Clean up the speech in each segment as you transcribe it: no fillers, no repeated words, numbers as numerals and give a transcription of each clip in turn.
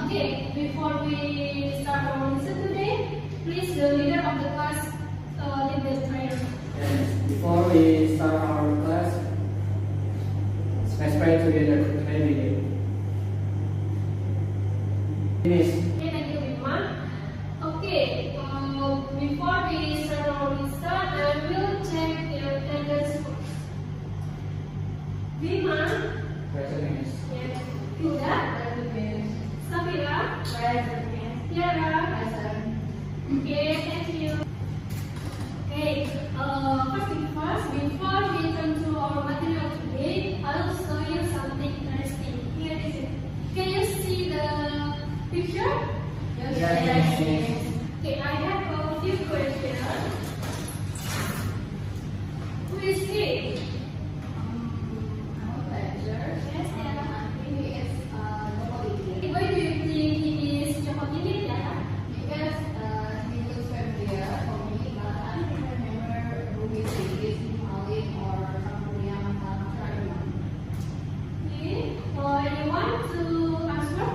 Okay, before we start our lesson today, please the leader of the class lead the prayer. Yes, before we start our class, let's pray together to pray. Finish. Okay, thank you, Bima. Okay, before we start our lesson, we'll check your attendance first. Bima, Present. yes. Hilda, Safira, Tiara, okay, thank you. Okay, first thing first, before we turn to our material today, I'll show you something interesting. Here is it. Can you see the picture? Yes. Okay, I have a few questions. Who is he? Yes, Tiara. Why do you think he is Jopotini, Tiara? Okay, anyone to answer?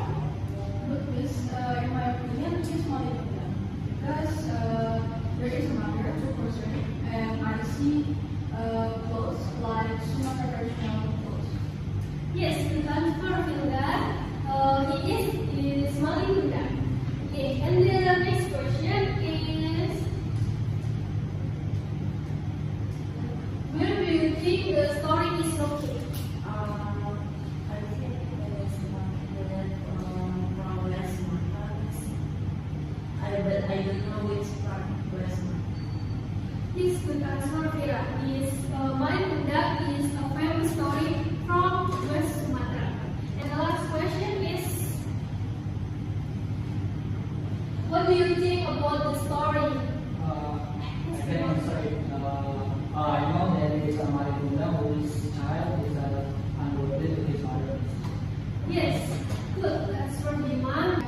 Yes, the answer Hilda. He is smiling Hilda. Okay, and the next question is, where do you think the story is located? I don't know which part of West. Yes, good answer Vera. Is smiling Hilda is a family story from West Sumatra. And the last question is, what do you think about the story? I can answer it. I know that it is a Maribunda whose child is unworthy to his mother. Yes, good. That's from Bima.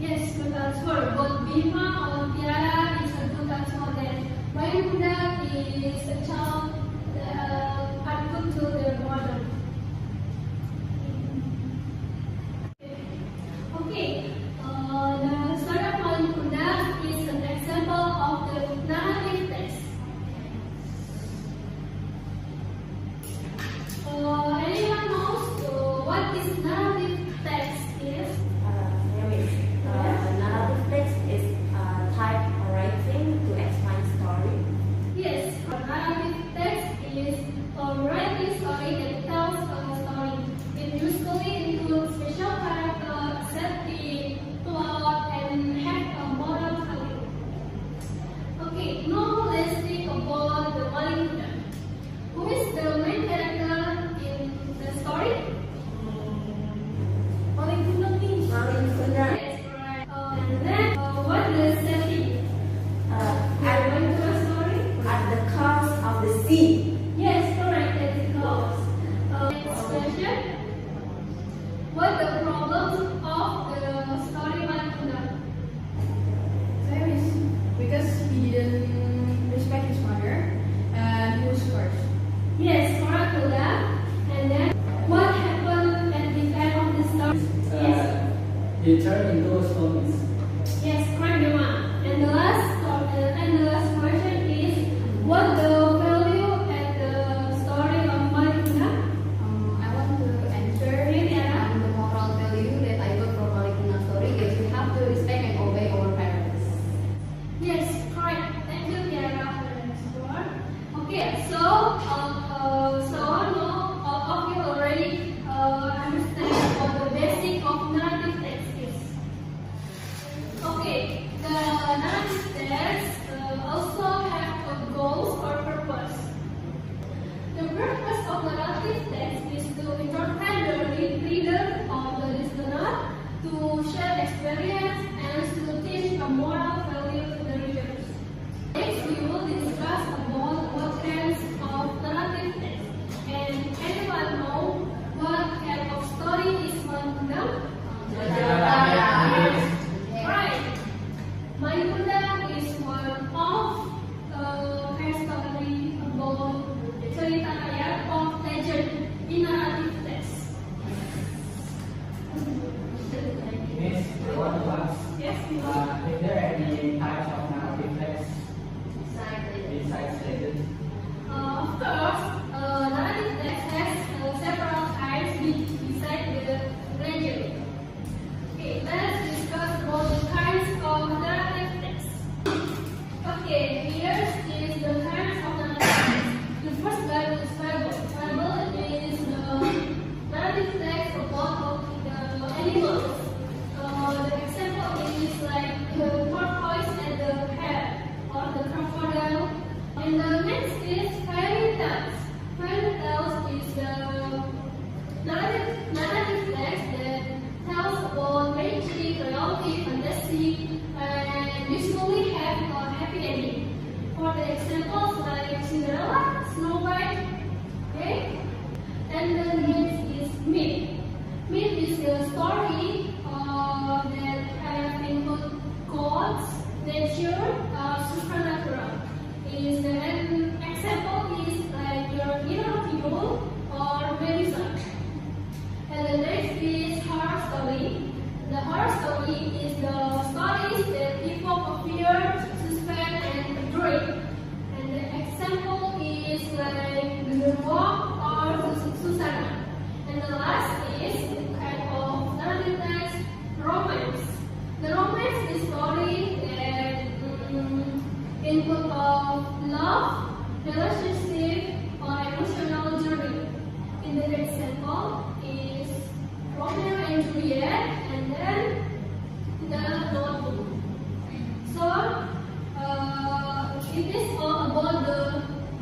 Yes, good answer. Both Bima or Tiara is a good answer. Then Maribunda is a child unput to their mother. Okay, the story of Maribunda is an example of the narrative text. Anyone knows what this narrative text is? Narrative text is a type of writing to explain story. Yes, a narrative text is a writing story that tells a story. It usually includes special characters, set the plot, and have a moral value. Okay, now let's think about the Maribunda. Who is the main character in the story? Yes, correct. And then, what does setting? Going to a story? At the cost of the sea. Yes, correct. That is close. Next question. What the problems of the story Maribunda? Because he didn't respect his mother and he was cursed. Yes, correct, Hilda. And then, what happened at the end of the story? Yes, He turned into a stone. yes, correct, Bima. And the last question is, what the value at the story of Maribunda? I want to answer the moral value that I got from Maribunda story is we have to respect and obey our parents. Yes, correct. Thank you, Tiara, for the answer. Okay, so now all of you already understand what the basic of narrative text is. Okay, the narrative text also have a goals or purpose. The purpose of narrative text is to entertain the reader or the listener, to share experience, and to teach a moral value to the readers. Next, we will discuss about what kinds of narrative Okay, here is the parents of the narrative. The first Bible is Bible. Bible is the narrative text about the animals. The example is like the tortoise and the hare, or the crocodile. And the next is fairy tales. Fairy tales is the narrative text that tells about magic, reality, fantasy, and usually have a happy ending. For the examples like Cinderella, Snow White, okay? And the next is myth. Myth is the story that have include gods, nature, supernatural. Is the example is like your inner hero or Medusa. And the next is horror story. The horror story is the stories that evoke a fear, suspense, and dread. And the example is like the walk or Susanna. And the last is the kind of narrative text, romance. The romance is story that include of love, relationship, or emotional journey. In the example is Romeo and Juliet, and then the Notebook. So it is all about the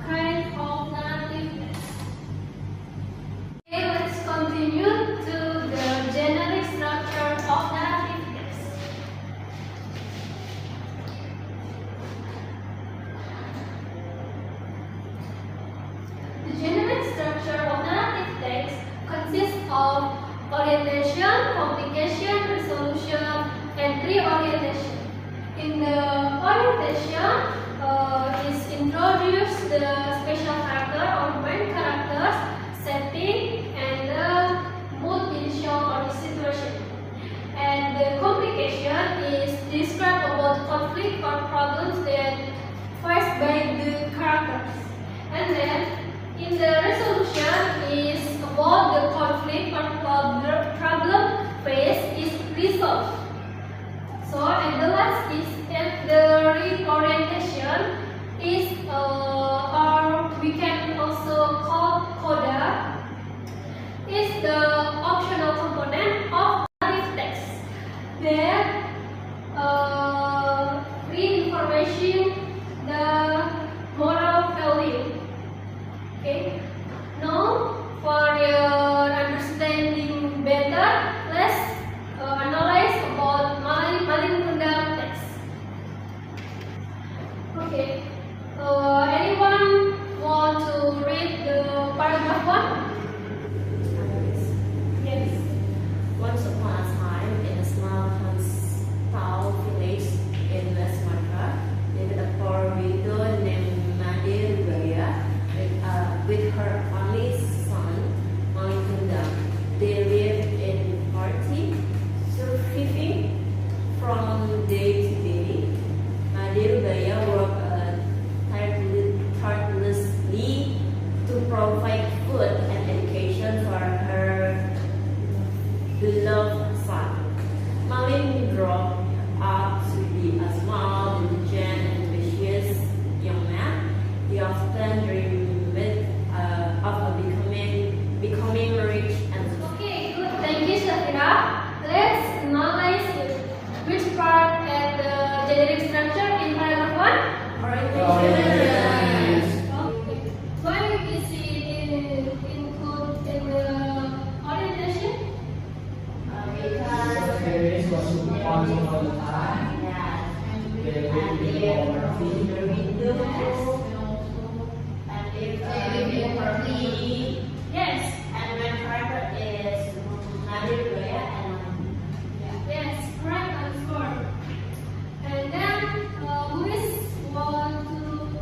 kind of narrative text. Okay, let's continue to the generic structure of narrative text. The generic structure of narrative text consists of orientation, complication, resolution, and reorientation. In the orientation, is introduce the special character or main characters, setting, and the mood in show or the situation. And the complication is describe about conflict or problems that faced by the characters. And then in the resolution is about the conflict or problem faced is resolved. So and the last is and the reorientation is or we can also call coda is the optional component of narrative text that reinformation the moral value. Okay. Now, for your understanding better, let's analyze about Malin Kundang text. Okay. Anyone want to read the paragraph 1? Yes. Once upon a time, in a small town village in West Sumatra, lived a poor widow named Nadir Raya with her only son, Malin Kundang. They lived in poverty, surviving from day to day. Nadir Raya worked tirelessly to provide food and education for her beloved son. Malin grew up to be a small, diligent, and ambitious young man. He often dreamed of becoming rich and Okay, good. Thank you, Shafira. Let's analyze which part and the generic structure in paragraph 1. orientation. Okay. Why is it included in the orientation? Because Parents was once upon a time. they live in the windows and live in poverty. Yes. And my character is Nadir Raya and Yes, correct answer. And then, who is want to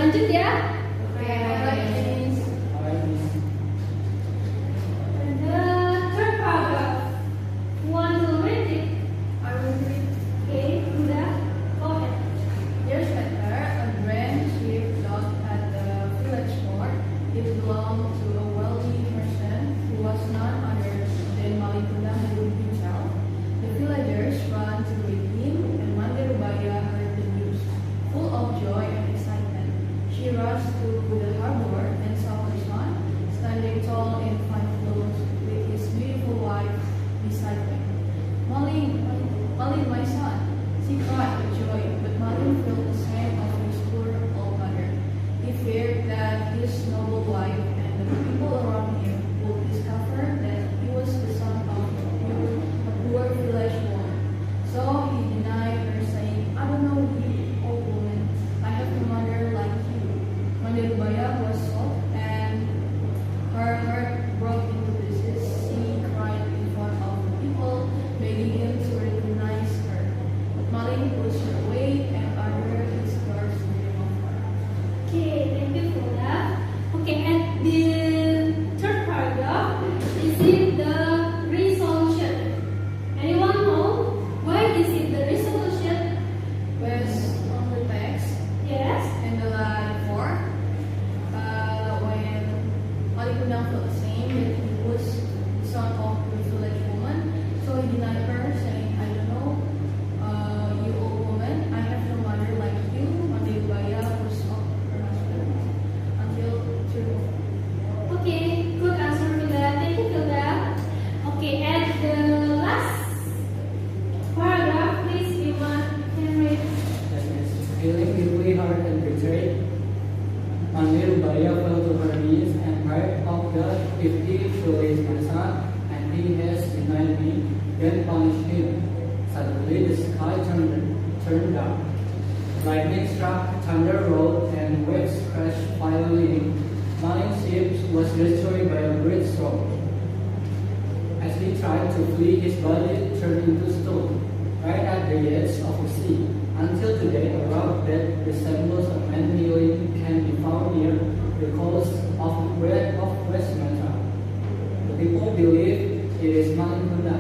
lanjut ya. Oke. Alright, Miss. And the third paragraph. Who want to read it? I will read. Okay, Huda, go ahead. Years later, a grand ship docked at the village port. It belonged to a wealthy person who was none other than Malikunda Harum himself. The villagers ran to greet him, and Mande Rubaya heard the news. Full of joy and excitement, she rushed to the harbor and saw her son standing tall in fine clothes with his beautiful wife beside him. Malin, Malin, my son, she cried with joy, but Malin felt the shame of his poor old mother. He feared that his noble wife and the people around him would discover that he was the son of a poor village woman. So he denied her, saying, I don't know you, old woman. I have no mother like you. Mandirubaya was shocked and her heart broke into pieces. She cried in front of the people, begging him to recognize her. But Malin pushed her away and uttered his curse to him of her. Okay, thank you for that. Okay, and the third paragraph is it the resolution. Anyone know why is it the resolution? Based on the text Yes. and the line 4, when Malikunda felt ashamed that he was the son of the village woman, so he denied her, saying, I don't know, you old woman, I have no mother like you. Mandirubaya was shocked her husband until true. Okay, good answer to that. Thank you for that. Okay, and the last paragraph, please, Iman, can read. Yes, Miss. Feeling deeply hurt and betrayed, Mandirubaya fell to her knees and cried, Oh God, if he truly is my son, and he has denied me, then punish him. Suddenly the sky turned dark. Lightning struck, thunder rolled, and waves crashed violently. Malin's ship was destroyed by a great storm. As he tried to flee, his body turned into stone, right at the edge of the sea. Until today, a rock that resembles a man kneeling can be found near the coast of West Sumatra. The people believe it is Malikunda,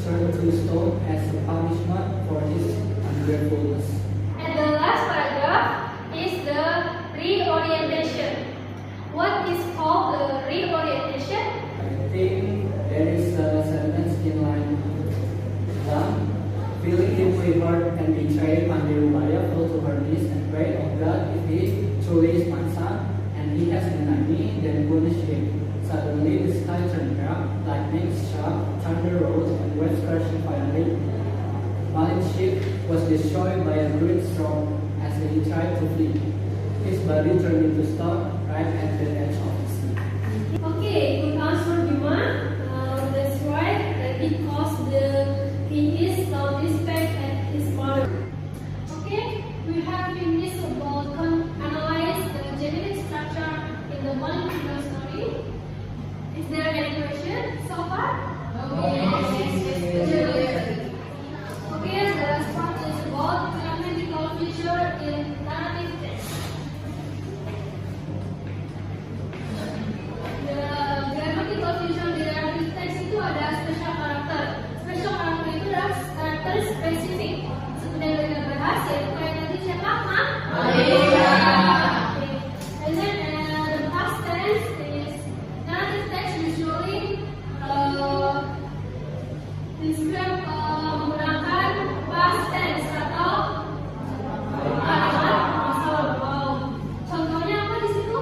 turned to stone as a punishment for his ungratefulness. And the last paragraph is the reorientation. What is called the reorientation? I think there is a sentence in line 1. Feeling deeply hurt and betrayed, Mandirubaya fell to her knees and prayed, Oh God, if he truly is my son, and he has denied me, then punish him. Suddenly the sky turned dark, lightning struck, thunder rose, and waves crashed violently. Malin's ship was destroyed by a great storm as he tried to flee. His body turned into stone right at the edge of the sea. Okay, good answer, Bima. That's right, because he is now respect at his mother. Okay, we have finished about analyze the genetic structure in the Malikunda story. Is there any question so far? Okay, the last part is about grammatical feature in narrative text. The grammatical feature di narrative text itu ada special character. Special character itu adalah karakter spesifik. Seperti yang kita bahas, yaitu kayak tadi siapa? Maria. Okay. And then the past tense is narrative text usually describe menggunakan past tense atau contohnya apa di situ?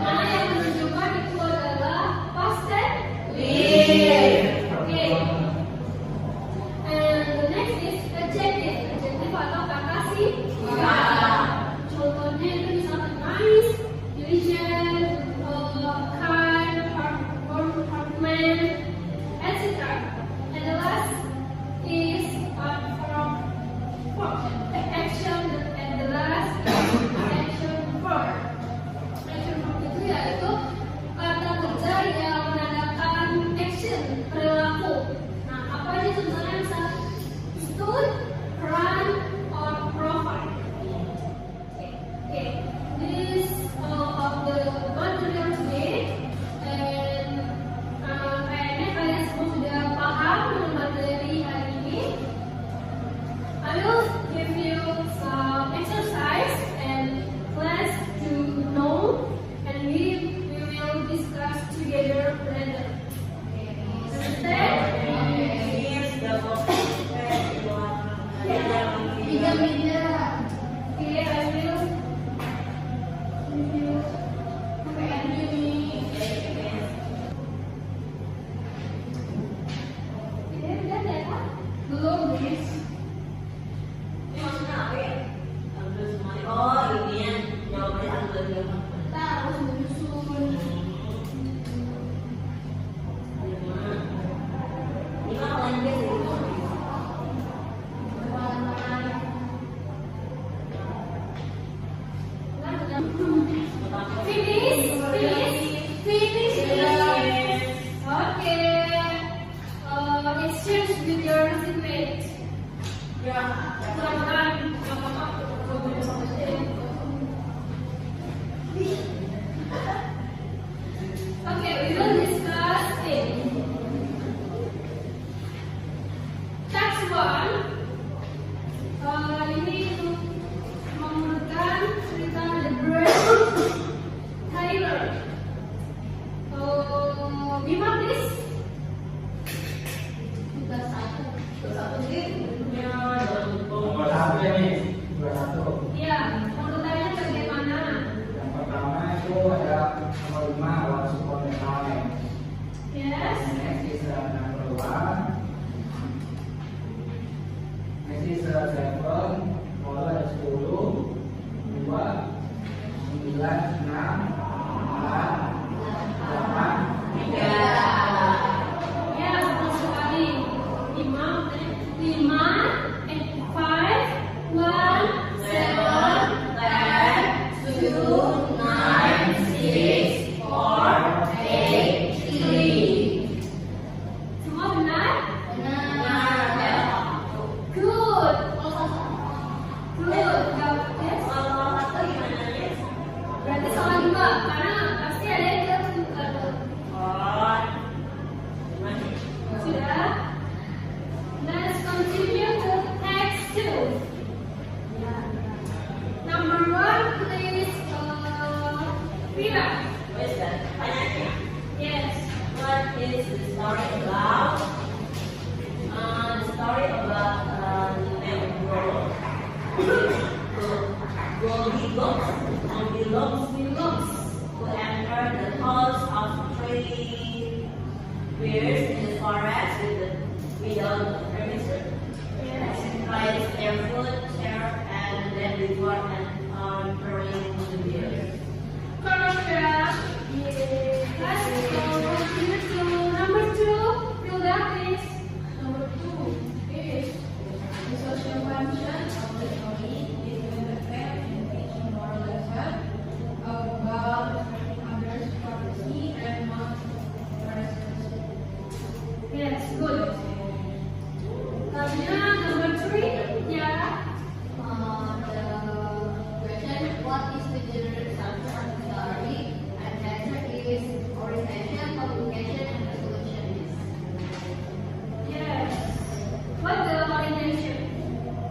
Mana yang menunjukkan itu adalah past tense? Okay. And the next is adjective. Adjective atau kata sifat. Contohnya itu misalkan nice, diligent, kind, hardman, etc. And the last is action, and the last is action verb. Action verb itu yaitu kata kerja yang menandakan action, perilaku. Nah, apa aja sebenarnya bisa stood, run, or provide. Kira. What is that? Tanya. Yes. What is the story about? The story about Goldilocks who entered the house of three bears in the forest without permission. Yes. Tried their food, share, and then reward and bring the bears. Correct, Kira. Yes. Let's go continue to number 2. Hilda, please. Number 2 is the social function of the story is an effect in teaching moral lesson about others' privacy and not responsibility. Yes, good. Number 3. Tiara. The question, what is the general structure of the story? And the answer is orientation, communication, and resolution. Yes. What the orientation?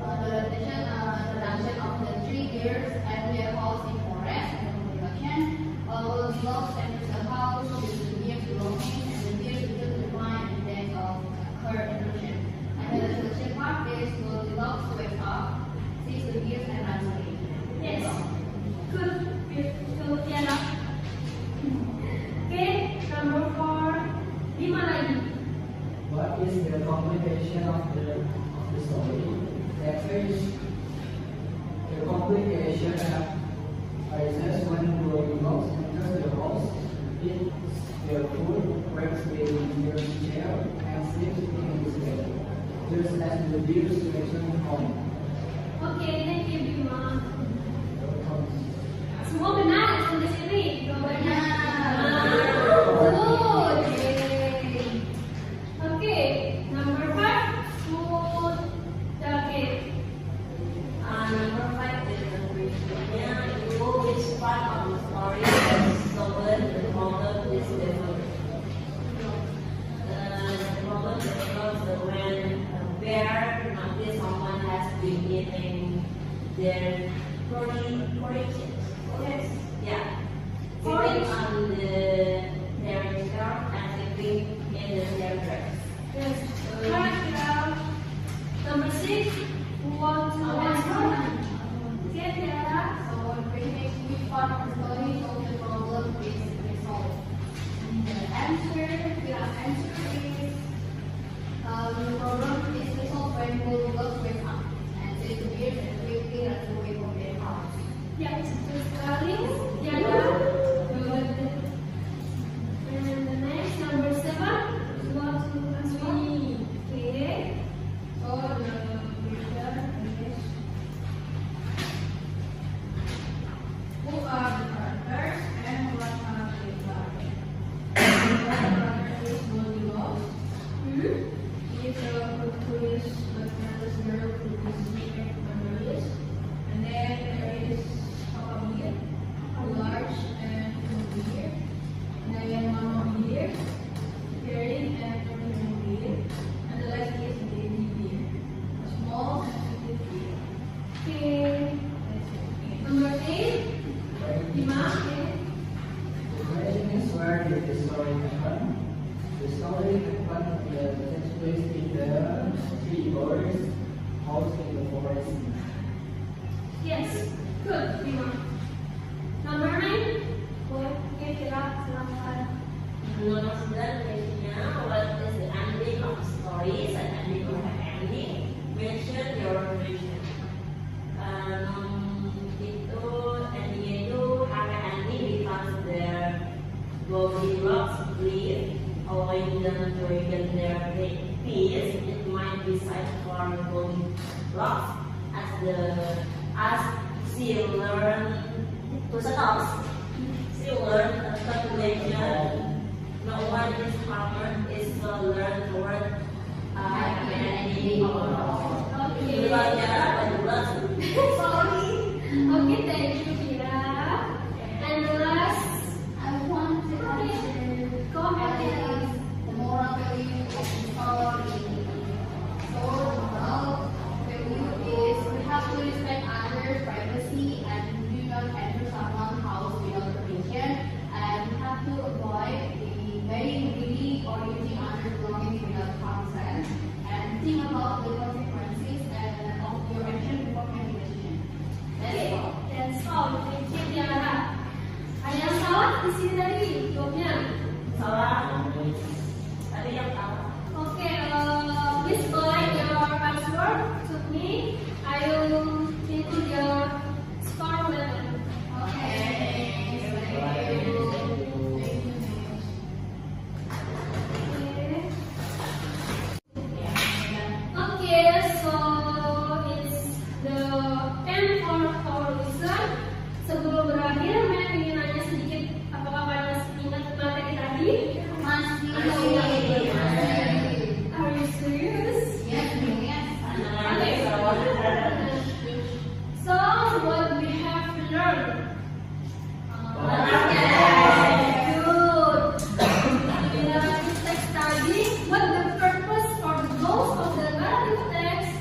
The orientation, introduction of the three years and their house in forest and introduction. Goldilocks enters the house with the deer's belongings and the deer begins to find the death of her introduction. And the resolution part is Goldilocks wakes up, sees the deer and runs away. Yes. Good. Beautiful, Tiara. Okay, number 4. Lima lagi. What is the complication of the story? The answer is the complication arises when Goldilocks enters the house, eats their food, breaks the deer's chair, and sleeps in his bed, just as the deer's return home. Okay, thank you, Bima. Semua benar sampai sini. Jawabannya. Good. Okay, number 5. Food. Okay. Number 5 is the briefnya itu which part of the story is solved the problem is developed. The problem develops when a bear notice someone has been eating their porridge. Yes. Yeah. Porridge. Sitting on their chair and sleeping in their dress. Yes. Correct, Tiara. Number 6. Who wants to answer? Okay, Tiara. So, basically, part of the story of the problem is resolved. The answer is the problem is resolved when Goldilocks wakes up and sees the bears and quickly runs away from their house. Ya, betul sekali. Tiara. Good. And the next, number 7. Who wants to answer? Okay. So the question is, who are the characters and what are they like? The character is Goldilocks. She is a virtuous but careless girl who is sweet and rebellious. And then there is Papa Bear, large and dear. And then Mama Bear, caring and forgiving bear. And the last is Baby Bear, a small sensitive bear. Okay. That's it. Number 8. Lima. Okay. The question is, where did the story happen? The story takes place in the three bears house in the forest. Yes. Good, Lima. Number 9. Okay, Tiara, silakan. Nomor 9 questionnya, what is the ending of the story? An ending or an ending? Mention your version. Itu endingnya itu happy ending because their Goldilocks leave, allowing them to regain their peace. It might be sad for Goldilocks as she learned to stop. She learned a calculation. No one is harmed is to learn toward happy ending. Okay. Sorry. Okay, thank you, Kira. And the last. I want to answer Go ahead, Tiara. the moral value of the story. So, the moral value is we have to respect others' privacy and do not enter someone's house without permission. di sini tadi jawabnya? Salah. Tadi yang salah. Oke, please provide your answer to me. I will include your score level. Okay, so it's the end for our lesson. Sebelum berakhir, saya ingin nanya sedikit, apakah kalian masih ingat materi tadi? Are you serious? Okay. So what we have learned? Good. In the narrative text study, what the purpose or the goals of the narrative text?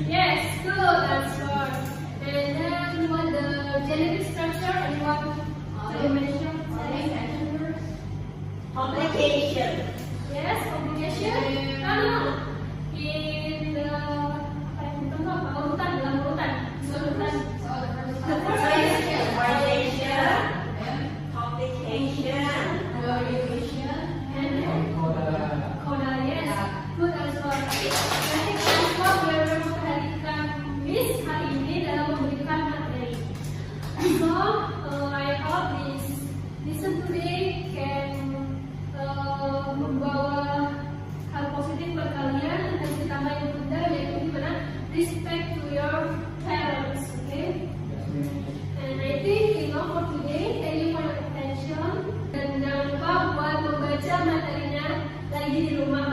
Yes, good answer. And then what the generic structure and what you mentioned? Complication. Yes, obligation. Karena in the urutan dalam urutan. The first is Violation. Complication. and Koda, yes. Good answer. I think that's what we are memperhatikan Miss hari ini dalam memberikan materi. So, I hope this lesson today can membawa hal positif buat kalian dan ditambah yang bunda yaitu gimana respect to your parents, okay? And I think enough for today. Thank you for your attention. Dan jangan lupa buat membaca materinya lagi di rumah.